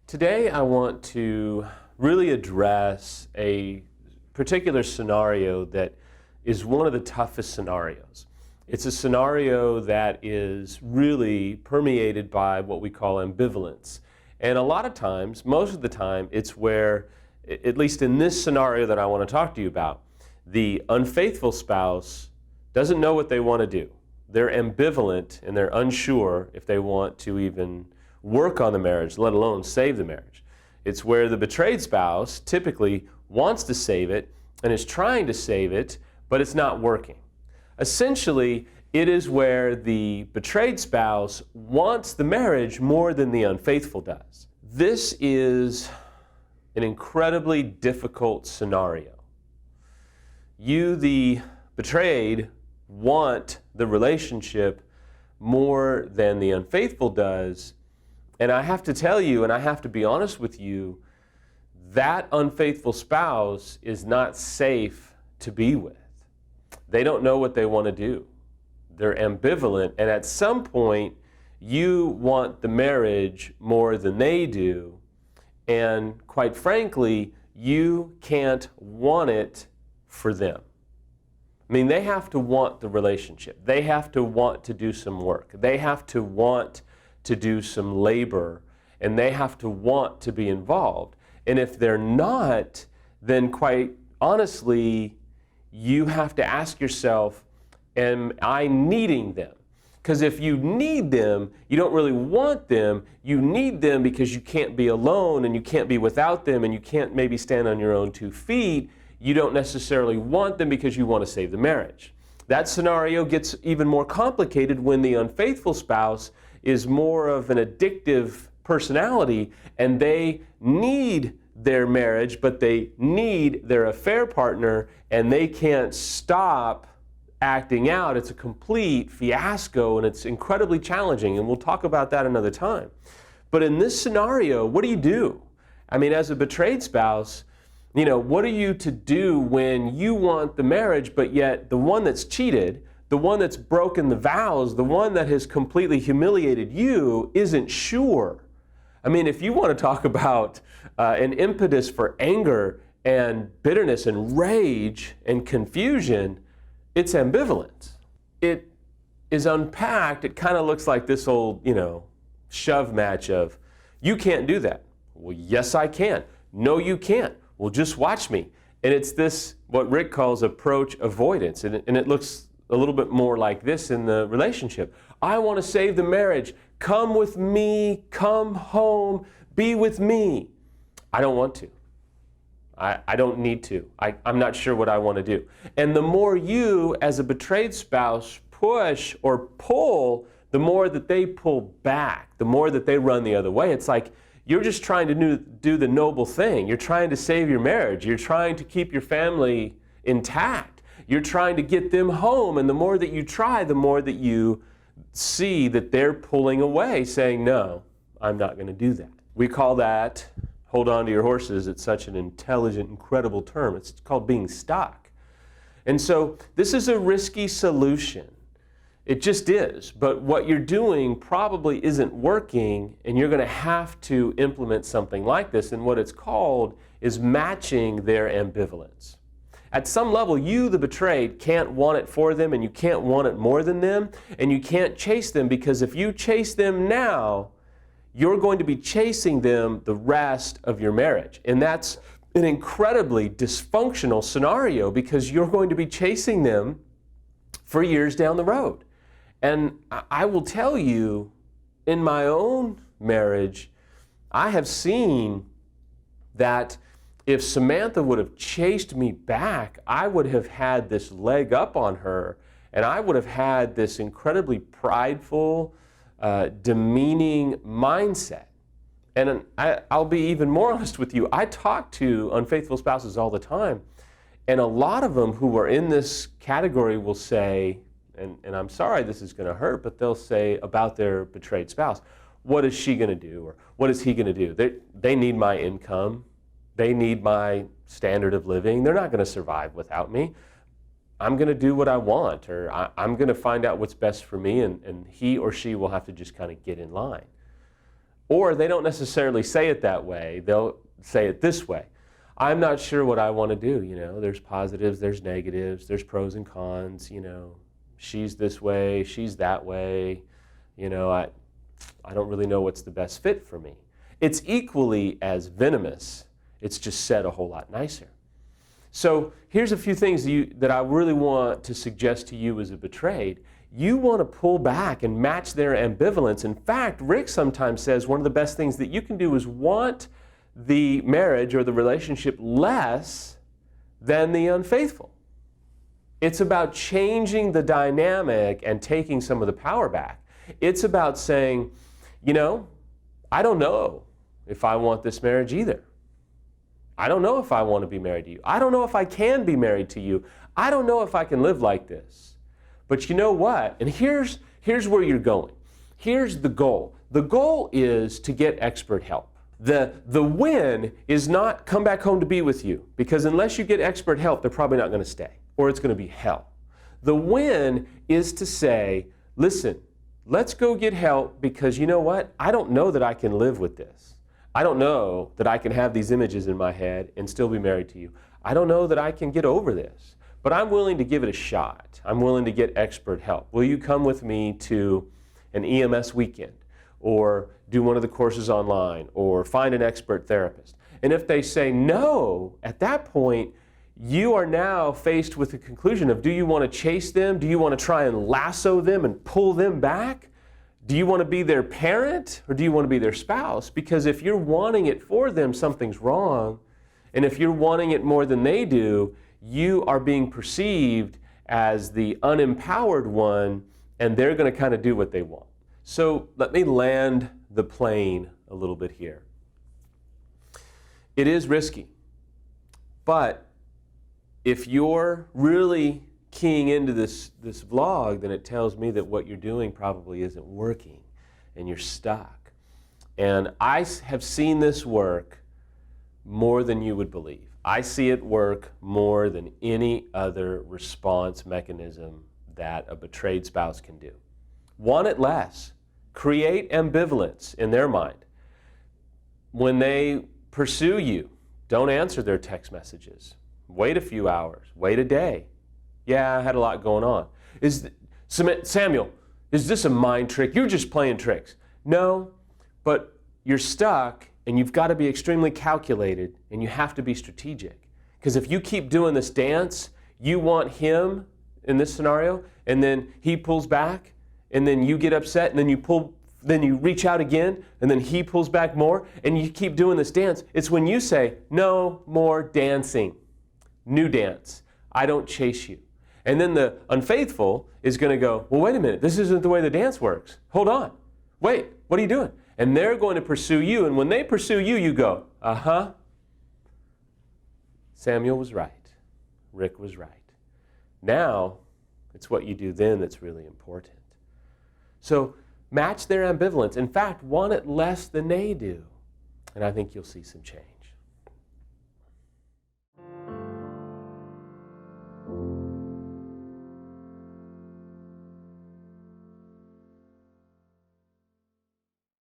Today I want to really address a particular scenario that is one of the toughest scenarios. It's a scenario that is really permeated by what we call ambivalence. And a lot of times, most of the time, it's where, at least in this scenario that I want to talk to you about, the unfaithful spouse doesn't know what they want to do. They're ambivalent and they're unsure if they want to even work on the marriage, let alone save the marriage. It's where the betrayed spouse typically wants to save it and is trying to save it, but it's not working. Essentially, it is where the betrayed spouse wants the marriage more than the unfaithful does. This is an incredibly difficult scenario. You, the betrayed, want the relationship more than the unfaithful does. And I have to tell you, and I have to be honest with you, that unfaithful spouse is not safe to be with. They don't know what they want to do. They're ambivalent, and at some point, you want the marriage more than they do, and quite frankly, you can't want it for them. I mean, they have to want the relationship. They have to want to do some work. They have to want to do some labor, and they have to want to be involved. And if they're not, then quite honestly, you have to ask yourself, am I needing them? Because if you need them, you don't really want them. You need them because you can't be alone and you can't be without them and you can't maybe stand on your own 2 feet. You don't necessarily want them because you want to save the marriage. That scenario gets even more complicated when the unfaithful spouse is more of an addictive personality and they need their marriage, but they need their affair partner and they can't stop acting out. It's a complete fiasco and it's incredibly challenging, and we'll talk about that another time. But in this scenario, what do? I mean, as a betrayed spouse, what are you to do when you want the marriage, but yet the one that's cheated, the one that's broken the vows, the one that has completely humiliated you isn't sure? I mean, if you want to talk about an impetus for anger and bitterness and rage and confusion, it's ambivalent. It is unpacked. It kind of looks like this old, shove match of, you can't do that. Well, yes, I can. No, you can't. Well, just watch me. And it's this, what Rick calls approach avoidance. And it looks a little bit more like this in the relationship. I want to save the marriage. Come with me. Come home. Be with me. I don't want to. I don't need to. I'm not sure what I want to do. And the more you, as a betrayed spouse, push or pull, the more that they pull back, the more that they run the other way. It's like you're just trying to do the noble thing. You're trying to save your marriage. You're trying to keep your family intact. You're trying to get them home. And the more that you try, the more that you see that they're pulling away, saying, no, I'm not going to do that. We call that, hold on to your horses. It's such an intelligent, incredible term. It's called being stuck. And so this is a risky solution. It just is. But what you're doing probably isn't working, and you're going to have to implement something like this. And what it's called is matching their ambivalence. At some level, you, the betrayed, can't want it for them, and you can't want it more than them, and you can't chase them, because if you chase them now, you're going to be chasing them the rest of your marriage. And that's an incredibly dysfunctional scenario, because you're going to be chasing them for years down the road. And I will tell you, in my own marriage, I have seen that if Samantha would have chased me back, I would have had this leg up on her, and I would have had this incredibly prideful, demeaning mindset. And I'll be even more honest with you. I talk to unfaithful spouses all the time, and a lot of them who are in this category will say, and I'm sorry this is going to hurt, but they'll say about their betrayed spouse, what is she going to do? Or what is he going to do? They need my income. They need my standard of living. They're not going to survive without me. I'm going to do what I want, or I'm going to find out what's best for me, and he or she will have to just kind of get in line. Or they don't necessarily say it that way. They'll say it this way. I'm not sure what I want to do. There's positives, there's negatives, there's pros and cons. She's this way, she's that way. I don't really know what's the best fit for me. It's equally as venomous. It's just said a whole lot nicer. So here's a few things that I really want to suggest to you as a betrayed. You want to pull back and match their ambivalence. In fact, Rick sometimes says one of the best things that you can do is want the marriage or the relationship less than the unfaithful. It's about changing the dynamic and taking some of the power back. It's about saying, I don't know if I want this marriage either. I don't know if I want to be married to you. I don't know if I can be married to you. I don't know if I can live like this. But you know what? And here's where you're going. Here's the goal. The goal is to get expert help. The win is not come back home to be with you, because unless you get expert help, they're probably not going to stay, or it's going to be hell. The win is to say, listen, let's go get help, because you know what? I don't know that I can live with this. I don't know that I can have these images in my head and still be married to you. I don't know that I can get over this, but I'm willing to give it a shot. I'm willing to get expert help. Will you come with me to an EMS weekend, or do one of the courses online, or find an expert therapist? And if they say no, at that point, you are now faced with the conclusion of, do you want to chase them? Do you want to try and lasso them and pull them back? Do you want to be their parent, or do you want to be their spouse? Because if you're wanting it for them, something's wrong. And if you're wanting it more than they do, you are being perceived as the unempowered one, and they're going to kind of do what they want. So let me land the plane a little bit here. It is risky, but if you're really keying into this vlog, then it tells me that what you're doing probably isn't working and you're stuck. And I have seen this work more than you would believe. I see it work more than any other response mechanism that a betrayed spouse can do. Want it less. Create ambivalence in their mind. When they pursue you, don't answer their text messages. Wait a few hours. Wait a day. Yeah, I had a lot going on. Samuel, is this a mind trick? You're just playing tricks. No, but you're stuck, and you've got to be extremely calculated, and you have to be strategic. Because if you keep doing this dance, you want him in this scenario, and then he pulls back, and then you get upset, and then you reach out again, and then he pulls back more, and you keep doing this dance. It's when you say, no more dancing. New dance. I don't chase you. And then the unfaithful is going to go, well, wait a minute, this isn't the way the dance works. Hold on. Wait, what are you doing? And they're going to pursue you, and when they pursue you, you go, uh-huh. Samuel was right. Rick was right. Now, it's what you do then that's really important. So match their ambivalence. In fact, want it less than they do. And I think you'll see some change.